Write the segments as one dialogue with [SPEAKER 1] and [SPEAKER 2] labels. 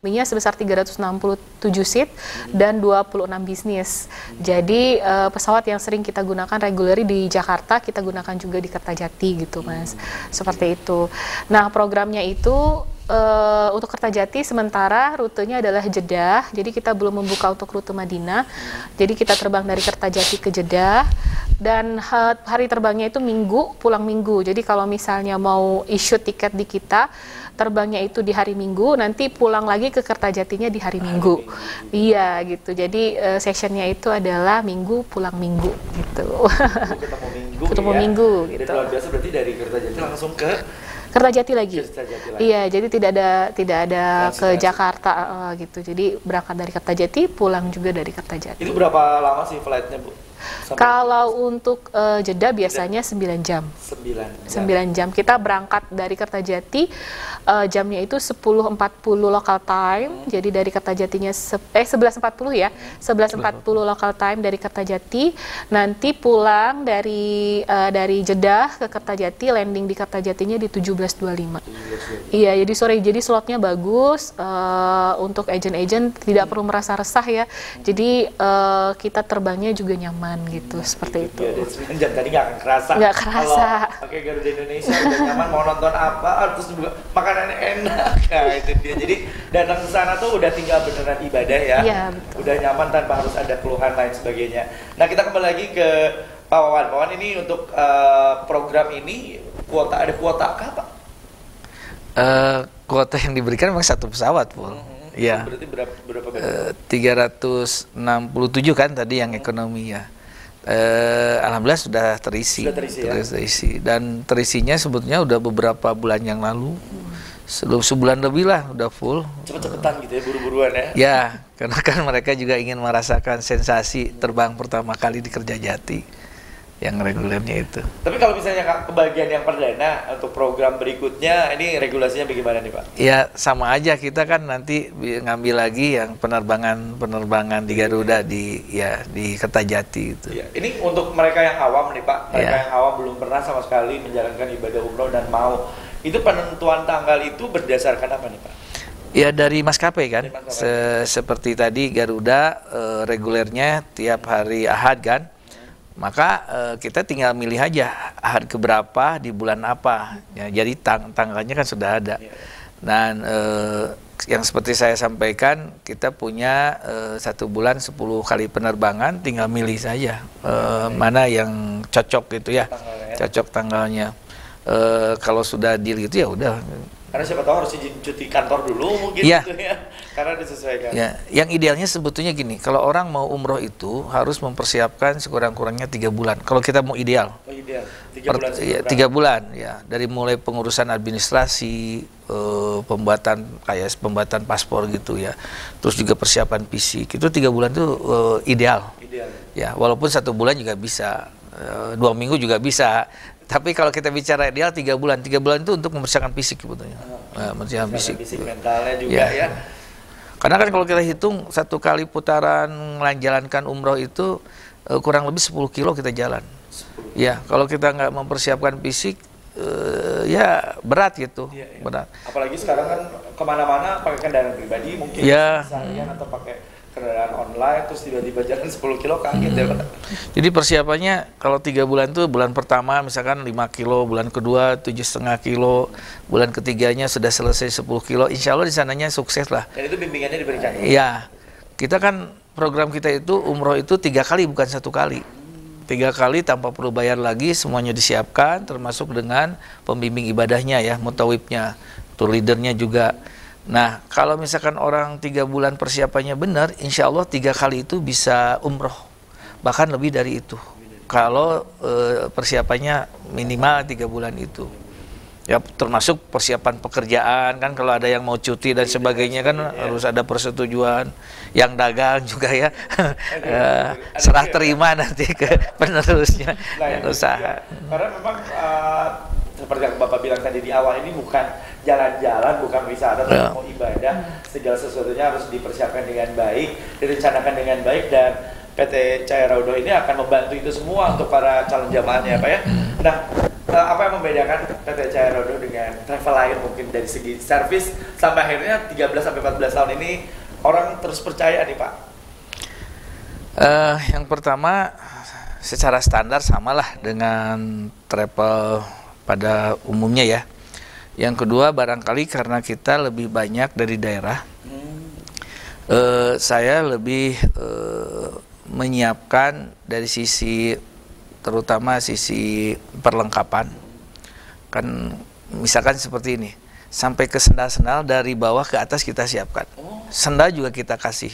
[SPEAKER 1] B-nya sebesar 367 seat dan 26 bisnis. Jadi pesawat yang sering kita gunakan regularly di Jakarta, kita gunakan juga di Kertajati gitu Mas. Seperti itu. Nah, programnya itu untuk Kertajati sementara rutenya adalah Jeddah, jadi kita belum membuka untuk rute Madinah. Jadi kita terbang dari Kertajati ke Jeddah dan hari terbangnya itu Minggu, pulang Minggu. Jadi kalau misalnya mau issue tiket di kita, terbangnya itu di hari Minggu, nanti pulang lagi ke Kertajatinya di hari Minggu. Iya gitu. Jadi sessionnya itu adalah Minggu pulang Minggu gitu.
[SPEAKER 2] Ketemu Minggu.
[SPEAKER 1] Ketemu
[SPEAKER 2] ya.
[SPEAKER 1] Minggu
[SPEAKER 2] Jadi
[SPEAKER 1] gitu.
[SPEAKER 2] luar biasa, berarti dari Kertajati langsung ke
[SPEAKER 1] Kertajati lagi.
[SPEAKER 2] Kertajati lagi.
[SPEAKER 1] Iya, jadi tidak ada ke
[SPEAKER 2] Transitasi.
[SPEAKER 1] Jakarta gitu. Jadi berangkat dari Kertajati, pulang juga dari Kertajati.
[SPEAKER 2] Itu berapa lama sih flightnya, Bu? Sampai
[SPEAKER 1] Kalau untuk Jeddah biasanya 9 jam.
[SPEAKER 2] 9
[SPEAKER 1] 9 jam. Kita berangkat dari Kertajati, jamnya itu 10.40 local time. Jadi dari Kertajatinya 11.40 ya. 11.40 local time dari Kertajati. Nanti pulang dari Jeddah ke Kertajati, landing di Kertajatinya di 17.25. Iya, jadi sore. Jadi slotnya bagus untuk agent-agent, tidak perlu merasa resah ya. Jadi kita terbangnya juga nyaman gitu, seperti itu.
[SPEAKER 2] Ya, dari 9 jam tadi nggak akan kerasa.
[SPEAKER 1] Nggak kerasa.
[SPEAKER 2] Kalau pakai Garuda Indonesia udah nyaman, mau nonton apa, terus juga makanannya enak. Nah, itu dia. Jadi datang ke sana tuh udah tinggal beneran ibadah ya.
[SPEAKER 1] Iya, betul.
[SPEAKER 2] Udah nyaman tanpa harus ada keluhan lain sebagainya. Nah, kita kembali lagi ke Pak Wawan. Pak Wawan, ini untuk program ini ada kuota kah, Pak?
[SPEAKER 3] Kuota yang diberikan memang satu pesawat, Pul. Ya.
[SPEAKER 2] Berarti berapa banyak?
[SPEAKER 3] 367 kan tadi yang ekonomi ya. Alhamdulillah sudah terisi.
[SPEAKER 2] Sudah terisi, ya?
[SPEAKER 3] Terisi. Dan terisinya sebetulnya udah beberapa bulan yang lalu. Sebulan lebih lah udah full.
[SPEAKER 2] Cepet-cepetan gitu ya, buru-buruan ya?
[SPEAKER 3] Ya, karena kan mereka juga ingin merasakan sensasi terbang pertama kali di Kertajati yang regulernya itu.
[SPEAKER 2] Tapi kalau misalnya kebagian yang perdana untuk program berikutnya, ini regulasinya bagaimana nih Pak?
[SPEAKER 3] Ya sama aja, kita kan nanti ngambil lagi yang penerbangan di Garuda di Kertajati itu.
[SPEAKER 2] Ya, ini untuk mereka yang awam nih Pak, mereka
[SPEAKER 3] Ya.
[SPEAKER 2] yang awam belum pernah sama sekali menjalankan ibadah umroh dan mau, itu penentuan tanggal itu berdasarkan apa nih Pak?
[SPEAKER 3] Ya dari maskapai kan,
[SPEAKER 2] Dari maskapai.
[SPEAKER 3] seperti tadi Garuda regulernya tiap hari Ahad kan. Maka kita tinggal milih aja ahad keberapa di bulan apa ya, jadi tanggalnya kan sudah ada. Dan yang seperti saya sampaikan, kita punya 1 bulan 10 kali penerbangan, tinggal milih saja mana yang cocok gitu ya, cocok tanggalnya. Kalau sudah deal gitu ya udah.
[SPEAKER 2] Karena siapa tahu harus izin cuti kantor dulu mungkin
[SPEAKER 3] Ya.
[SPEAKER 2] gitu ya, karena disesuaikan.
[SPEAKER 3] Ya, yang idealnya sebetulnya gini, kalau orang mau umroh itu harus mempersiapkan sekurang-kurangnya 3 bulan. Kalau kita mau ideal,
[SPEAKER 2] Oh ideal, 3 bulan sebelum berangkat.
[SPEAKER 3] 3 bulan ya, dari mulai pengurusan administrasi, pembuatan paspor gitu ya, terus juga persiapan fisik, itu 3 bulan itu ideal.
[SPEAKER 2] Ideal.
[SPEAKER 3] Ya, walaupun 1 bulan juga bisa, 2 minggu juga bisa. Tapi kalau kita bicara ideal 3 bulan itu untuk mempersiapkan fisik sebetulnya. Mempersiapkan fisik.
[SPEAKER 2] Mentalnya juga ya.
[SPEAKER 3] Karena kan kalau kita hitung 1 kali putaran menjalankan umroh itu kurang lebih 10 kilo kita jalan. Ya, kalau kita nggak mempersiapkan fisik, ya berat gitu.
[SPEAKER 2] Iya.
[SPEAKER 3] Berat.
[SPEAKER 2] Apalagi sekarang kan kemana-mana pakai kendaraan pribadi mungkin
[SPEAKER 3] Ya.
[SPEAKER 2] seharian atau pakai kendaraan online terus tiba-tiba jalan 10 kilo kaget ya Pak.
[SPEAKER 3] Jadi persiapannya kalau 3 bulan itu, bulan pertama misalkan 5 kilo, bulan kedua 7,5 kilo, bulan ketiganya sudah selesai 10 kilo, insya Allah di sananya sukses lah.
[SPEAKER 2] Dan itu bimbingannya diberikan.
[SPEAKER 3] Ya, kita kan program kita itu umroh itu 3 kali bukan 1 kali. 3 kali tanpa perlu bayar lagi, semuanya disiapkan termasuk dengan pembimbing ibadahnya ya, mutawibnya, tour leadernya juga. Nah, kalau misalkan orang 3 bulan persiapannya benar, insya Allah 3 kali itu bisa umroh, bahkan lebih dari itu. Kalau persiapannya minimal 3 bulan itu, ya termasuk persiapan pekerjaan kan, kalau ada yang mau cuti dan sebagainya kan harus ada persetujuan. Yang dagang juga ya, serah terima nanti ke penerusnya yang usaha.
[SPEAKER 2] Karena memang seperti yang Bapak bilang tadi di awal, ini bukan jalan-jalan, bukan wisata, tapi mau ibadah, segala sesuatunya harus dipersiapkan dengan baik, direncanakan dengan baik, dan PT Cahaya Raudhah ini akan membantu itu semua untuk para calon jamaahnya Pak ya. Nah, apa yang membedakan PT Cahaya Rodo dengan travel lain mungkin dari segi servis sampai akhirnya 13-14 tahun ini orang terus percaya nih Pak?
[SPEAKER 3] Yang pertama, secara standar samalah dengan travel pada umumnya ya. Yang kedua, barangkali karena kita lebih banyak dari daerah, saya lebih menyiapkan dari sisi, terutama sisi perlengkapan. Kan misalkan seperti ini, sampai ke sendal-sendal dari bawah ke atas kita siapkan. Sendal juga kita kasih.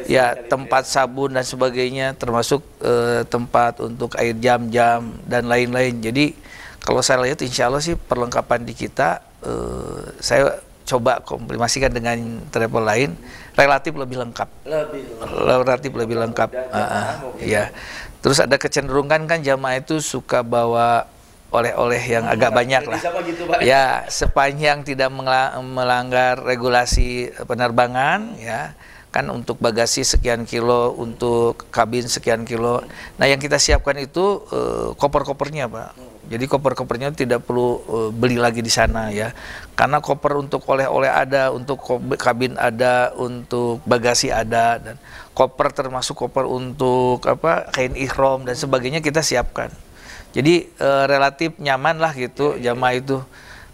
[SPEAKER 3] Ya, tempat sabun dan sebagainya, termasuk tempat untuk air jam-jam dan lain-lain. Jadi kalau saya lihat insya Allah sih perlengkapan di kita, saya coba komprimasikan dengan travel lain, relatif lebih lengkap. Relatif lebih lengkap. Ya. Terus ada kecenderungan kan jamaah itu suka bawa oleh-oleh yang agak banyak lah.
[SPEAKER 2] Gitu, Pak.
[SPEAKER 3] Ya, sepanjang tidak melanggar regulasi penerbangan, ya. Kan untuk bagasi sekian kilo, untuk kabin sekian kilo. Nah, yang kita siapkan itu koper-kopernya, Pak. Jadi koper-kopernya tidak perlu beli lagi di sana ya. Karena koper untuk oleh-oleh ada, untuk kabin ada, untuk bagasi ada, dan koper termasuk koper untuk kain ihram dan sebagainya kita siapkan. Jadi relatif nyaman lah gitu jamaah itu.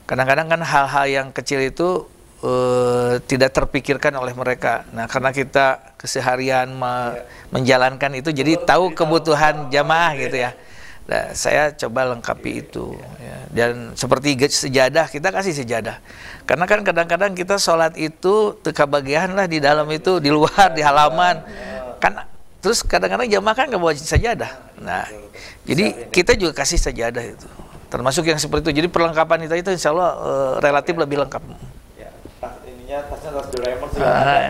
[SPEAKER 3] Kadang-kadang kan hal-hal yang kecil itu tidak terpikirkan oleh mereka. Nah, karena kita keseharian menjalankan itu, jadi tahu kebutuhan jamaah gitu ya. Nah, saya coba lengkapi itu. Ya. Dan seperti sejadah, kita kasih sejadah. Karena kan kadang-kadang kita sholat itu kebagian lah di dalam itu, di luar, di halaman. Kan terus kadang-kadang jamaah kan nggak bawa sejadah. Nah, jadi kita juga kasih sejadah itu. Termasuk yang seperti itu. Jadi perlengkapan itu insya Allah relatif lebih lengkap.
[SPEAKER 2] Tasnya tas Doraemon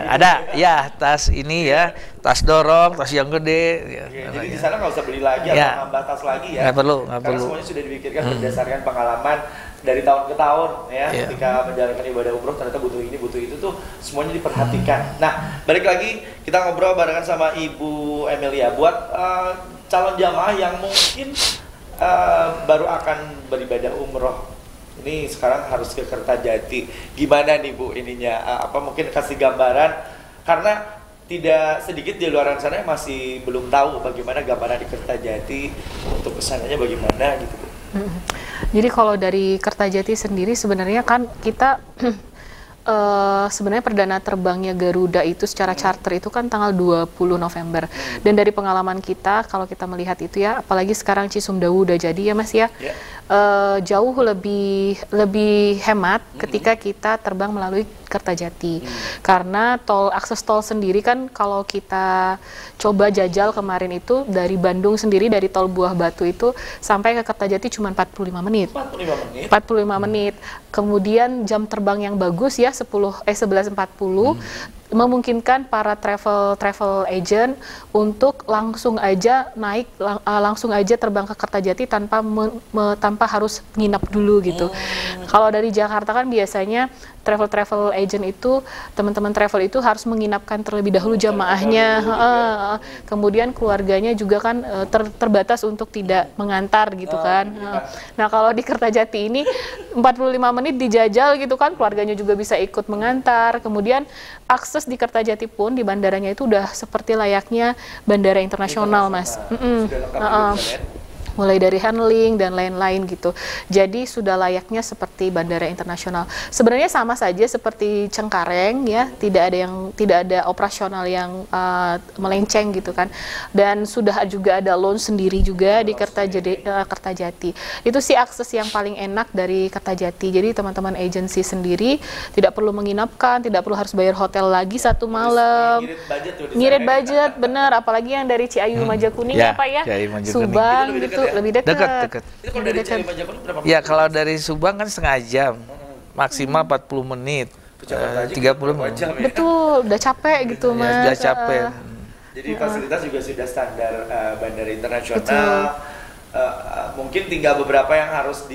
[SPEAKER 3] ada ya, tas ini ya, tas dorong, tas yang gede ya,
[SPEAKER 2] jadi di sana nggak usah beli lagi atau nambah tas lagi ya,
[SPEAKER 3] nggak perlu.
[SPEAKER 2] Semuanya sudah dipikirkan berdasarkan pengalaman dari tahun ke tahun ya. Ketika menjalankan ibadah umroh ternyata butuh ini butuh itu tuh semuanya diperhatikan. Nah, balik lagi kita ngobrol barengan sama Ibu Emilia buat calon jamaah yang mungkin baru akan beribadah umroh. Ini sekarang harus ke Kertajati. Gimana nih Bu ininya? Mungkin kasih gambaran, karena tidak sedikit di luar sana yang masih belum tahu bagaimana gambaran di Kertajati, untuk kesananya bagaimana gitu Bu.
[SPEAKER 1] Jadi kalau dari Kertajati sendiri sebenarnya kan kita sebenarnya perdana terbangnya Garuda itu secara charter itu kan tanggal 20 November. Dan dari pengalaman kita, kalau kita melihat itu ya, apalagi sekarang Cisumdawu udah jadi ya Mas ya, jauh lebih hemat ketika kita terbang melalui Kertajati. Karena akses tol sendiri kan kalau kita coba jajal kemarin itu dari Bandung sendiri, dari tol Buah Batu itu sampai ke Kertajati cuma 45 menit. 45 menit. Kemudian jam terbang yang bagus ya 11.40 memungkinkan para travel agent untuk langsung aja naik, langsung aja terbang ke Kertajati tanpa harus nginap dulu gitu. Kalau dari Jakarta kan biasanya travel agent itu, teman-teman travel itu harus menginapkan terlebih dahulu jamaahnya, kemudian keluarganya juga kan terbatas untuk tidak mengantar gitu kan. Nah kalau di Kertajati ini 45 menit dijajal gitu kan, keluarganya juga bisa ikut mengantar. Kemudian akses di Kertajati pun di bandaranya itu udah seperti layaknya bandara internasional Mas. Mulai dari handling dan lain-lain gitu. Jadi sudah layaknya seperti bandara internasional. Sebenarnya sama saja seperti Cengkareng ya, tidak ada operasional yang melenceng gitu kan. Dan sudah juga ada lounge sendiri juga di Kertajati. Itu sih akses yang paling enak dari Kertajati. Jadi teman-teman agensi sendiri tidak perlu menginapkan, tidak perlu harus bayar hotel lagi satu malam. Ngirit budget, bener. Apalagi yang dari Ciayu Majakuning ya, Pak ya, Subang gitu. Lebih dekat.
[SPEAKER 2] Itu kalau dari Ciayu Majakuning berapa menit?
[SPEAKER 3] Ya kalau dari Subang kan setengah jam, maksimal 40 menit, 30 menit.
[SPEAKER 1] Betul, udah capek gitu Mas.
[SPEAKER 3] Udah capek.
[SPEAKER 2] Jadi fasilitas juga sudah standar bandara internasional. Mungkin tinggal beberapa yang harus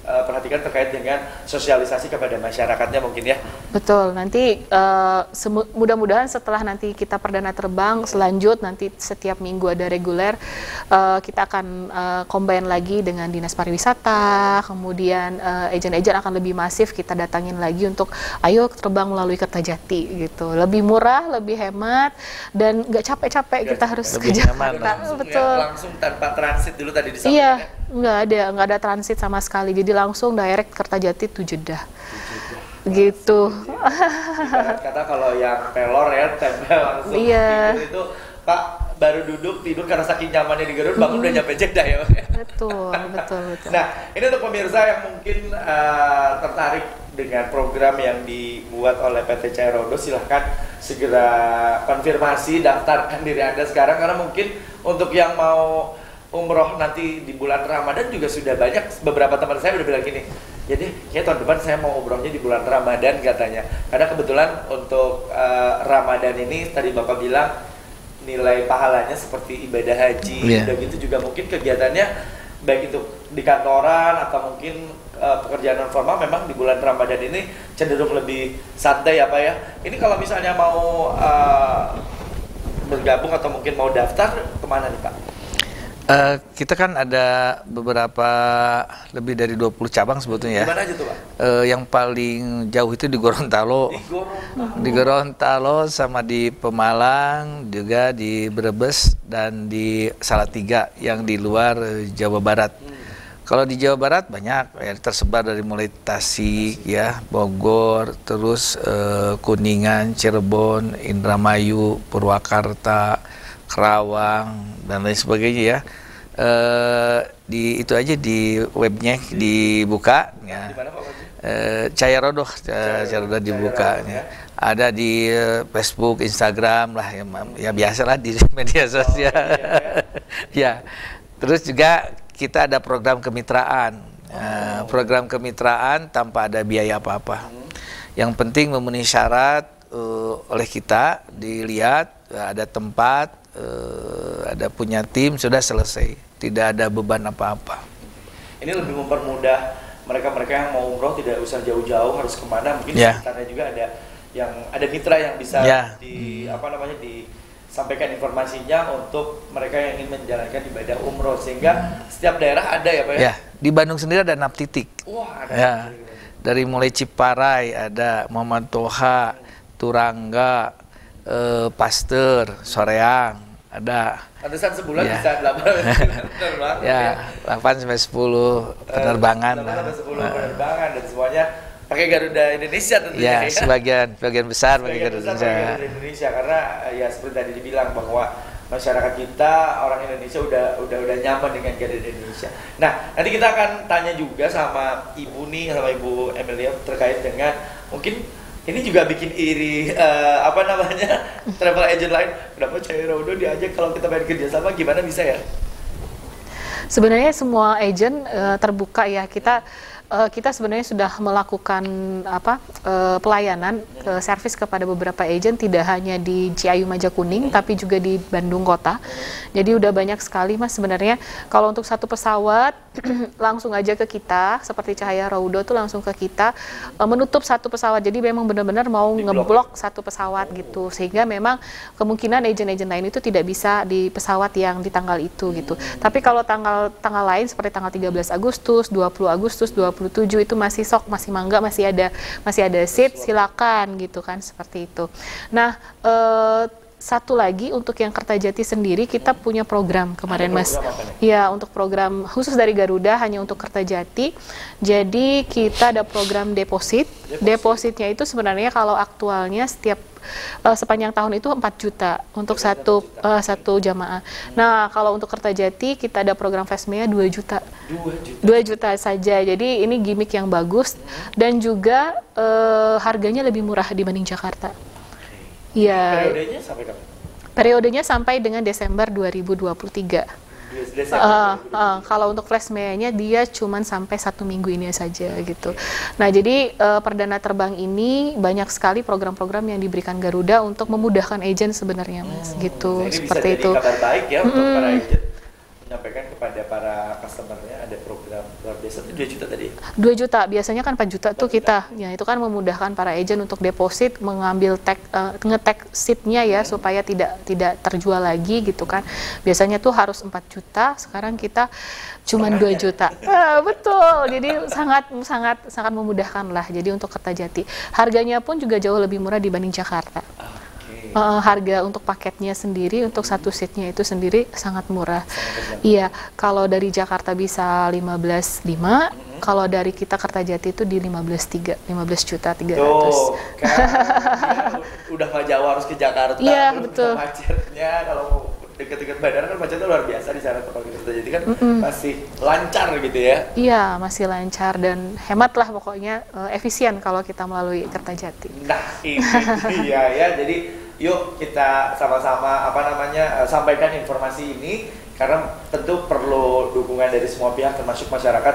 [SPEAKER 2] perhatikan terkait dengan sosialisasi kepada masyarakatnya mungkin ya.
[SPEAKER 1] Betul, nanti mudah-mudahan setelah nanti kita perdana terbang, selanjut nanti setiap minggu ada reguler, kita akan combine lagi dengan Dinas Pariwisata, kemudian agen-agen akan lebih masif kita datangin lagi untuk ayo terbang melalui Kertajati gitu. Lebih murah, lebih hemat, dan nggak capek-capek kita harus ke Jakarta. Betul.
[SPEAKER 2] Ya, langsung tanpa transit dulu tadi disampaikan.
[SPEAKER 1] Iya, nggak ada transit sama sekali. Jadi langsung direct Kertajati to Jeddah. Gitu.
[SPEAKER 2] Ibarat kata kalau yang pelor ya tempel langsung tidur itu Pak baru duduk tidur karena saking nyamannya di Garut bangun udah nyampe Jeddah ya Pak.
[SPEAKER 1] Betul.
[SPEAKER 2] Nah ini untuk pemirsa yang mungkin tertarik dengan program yang dibuat oleh PT Cahaya Rodo, silahkan segera konfirmasi, daftarkan diri Anda sekarang, karena mungkin untuk yang mau umroh nanti di bulan Ramadan juga sudah banyak. Beberapa teman saya udah bilang gini, jadi kayak tahun depan saya mau umrohnya di bulan Ramadan katanya, karena kebetulan untuk Ramadan ini tadi Bapak bilang nilai pahalanya seperti ibadah haji, udah gitu juga mungkin kegiatannya baik itu di kantoran atau mungkin pekerjaan non formal, memang di bulan Ramadan ini cenderung lebih santai ya Pak ya. Ini kalau misalnya mau bergabung atau mungkin mau daftar kemana nih Pak?
[SPEAKER 3] Kita kan ada beberapa lebih dari 20 cabang sebetulnya ya.
[SPEAKER 2] Di mana aja tuh Pak?
[SPEAKER 3] Yang paling jauh itu di Gorontalo. Di Gorontalo sama di Pemalang, juga di Brebes dan di Salatiga yang di luar Jawa Barat. Kalau di Jawa Barat banyak ya, tersebar dari mulai Tasik ya, Bogor, terus Kuningan, Cirebon, Indramayu, Purwakarta, Kerawang dan lain sebagainya ya. Di itu aja di webnya dibuka ya. Cahaya Rodo, Cahaya Rodo dibuka ya. Ada di Facebook, Instagram lah ya biasalah di media sosial. Ya. Terus juga kita ada program kemitraan. Program kemitraan tanpa ada biaya apa-apa. Yang penting memenuhi syarat oleh kita, dilihat ada tempat, ada punya tim, sudah selesai, tidak ada beban apa-apa.
[SPEAKER 2] Ini lebih mempermudah mereka-mereka yang mau umroh, tidak usah jauh-jauh harus kemana, mungkin sekitarnya juga ada mitra yang bisa disampaikan informasinya untuk mereka yang ingin menjalankan ibadah umroh, sehingga setiap daerah ada ya Pak ya?
[SPEAKER 3] Di Bandung sendiri ada 6 titik.
[SPEAKER 2] Wah, ada
[SPEAKER 3] ya. Dari mulai Ciparai ada Muhammad Toha, Turangga, Pasteur, Soreang, ada.
[SPEAKER 2] Pantesan sebulan bisa 8 penerbangan.
[SPEAKER 3] Ya, 8 sampai 10 penerbangan.
[SPEAKER 2] 8 sampai 10 penerbangan dan semuanya pakai Garuda Indonesia tentunya.
[SPEAKER 3] Ya, sebagian besar pakai Garuda
[SPEAKER 2] Indonesia, karena ya seperti tadi dibilang bahwa masyarakat kita orang Indonesia udah nyaman dengan Garuda Indonesia. Nah, nanti kita akan tanya juga sama Ibu nih, sama Ibu Emilia terkait dengan mungkin ini juga bikin iri travel agent lain. Kenapa Cahaya Rodo diajak kalau kita pengen kerja sama, gimana bisa ya?
[SPEAKER 1] Sebenarnya semua agent terbuka ya. Kita sebenarnya sudah melakukan pelayanan servis kepada beberapa agent, tidak hanya di Ciayu Majakuning tapi juga di Bandung Kota. Jadi udah banyak sekali Mas sebenarnya. Kalau untuk satu pesawat langsung aja ke kita, seperti Cahaya Rodo tuh langsung ke kita, menutup satu pesawat. Jadi memang benar-benar mau ngeblok satu pesawat gitu, sehingga memang kemungkinan agent-agent lain itu tidak bisa di pesawat yang di tanggal itu gitu. Tapi kalau tanggal lain seperti tanggal 13 Agustus, 20 Agustus, 27 itu masih masih mangga, masih ada seat, silakan gitu kan, seperti itu. Nah, satu lagi untuk yang Kertajati sendiri kita punya program kemarin Mas. Ya, untuk program khusus dari Garuda hanya untuk Kertajati. Jadi kita ada program deposit. Depositnya itu sebenarnya kalau aktualnya sepanjang tahun itu 4 juta untuk satu jamaah. Nah, kalau untuk Kertajati kita ada program Fastmea 2 juta. 2 juta saja. Jadi ini gimmick yang bagus dan juga harganya lebih murah dibanding Jakarta. Ya.
[SPEAKER 2] Periodenya sampai kapan?
[SPEAKER 1] Periodenya sampai dengan Desember 2023. Kalau untuk Fastmea-nya dia cuman sampai 1 minggu ini saja gitu. Nah, jadi perdana terbang ini banyak sekali program-program yang diberikan Garuda untuk memudahkan agent sebenarnya Mas gitu.
[SPEAKER 2] Ini
[SPEAKER 1] seperti
[SPEAKER 2] bisa jadi
[SPEAKER 1] itu.
[SPEAKER 2] Kabar baik ya untuk para agent menyampaikan kepada para customer-nya ada program program luar biasa. 2 juta tadi.
[SPEAKER 1] 2 juta, biasanya kan 4 juta tuh kita. Ya, itu kan memudahkan para agent untuk deposit, mengambil nge-tag seatnya ya supaya tidak terjual lagi gitu kan. Biasanya tuh harus 4 juta, sekarang kita cuman 2 juta. Betul. Jadi sangat memudahkan lah. Jadi untuk Kertajati. Harganya pun juga jauh lebih murah dibanding Jakarta. Harga untuk paketnya sendiri, untuk satu seatnya itu sendiri sangat murah. Iya, kalau dari Jakarta bisa 15,5, kalau dari kita Kertajati itu di 15,3, 15 juta 300.
[SPEAKER 2] Tuh, kan udah nggak jauh harus ke Jakarta.
[SPEAKER 1] Iya,
[SPEAKER 2] terus
[SPEAKER 1] betul.
[SPEAKER 2] Macetnya kalau deket-deket bandara kan macetnya luar biasa di sana. Kalau kita jadi kan masih lancar gitu ya.
[SPEAKER 1] Iya, masih lancar dan hemat lah pokoknya, efisien kalau kita melalui Kertajati.
[SPEAKER 2] Nah, ini dia ya. Jadi yuk kita sama-sama sampaikan informasi ini karena tentu perlu dukungan dari semua pihak termasuk masyarakat,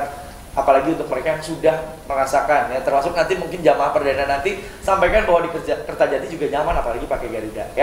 [SPEAKER 2] apalagi untuk mereka yang sudah merasakan ya, termasuk nanti mungkin jamaah perdana nanti sampaikan bahwa di Kertajati juga nyaman apalagi pakai Garuda ya.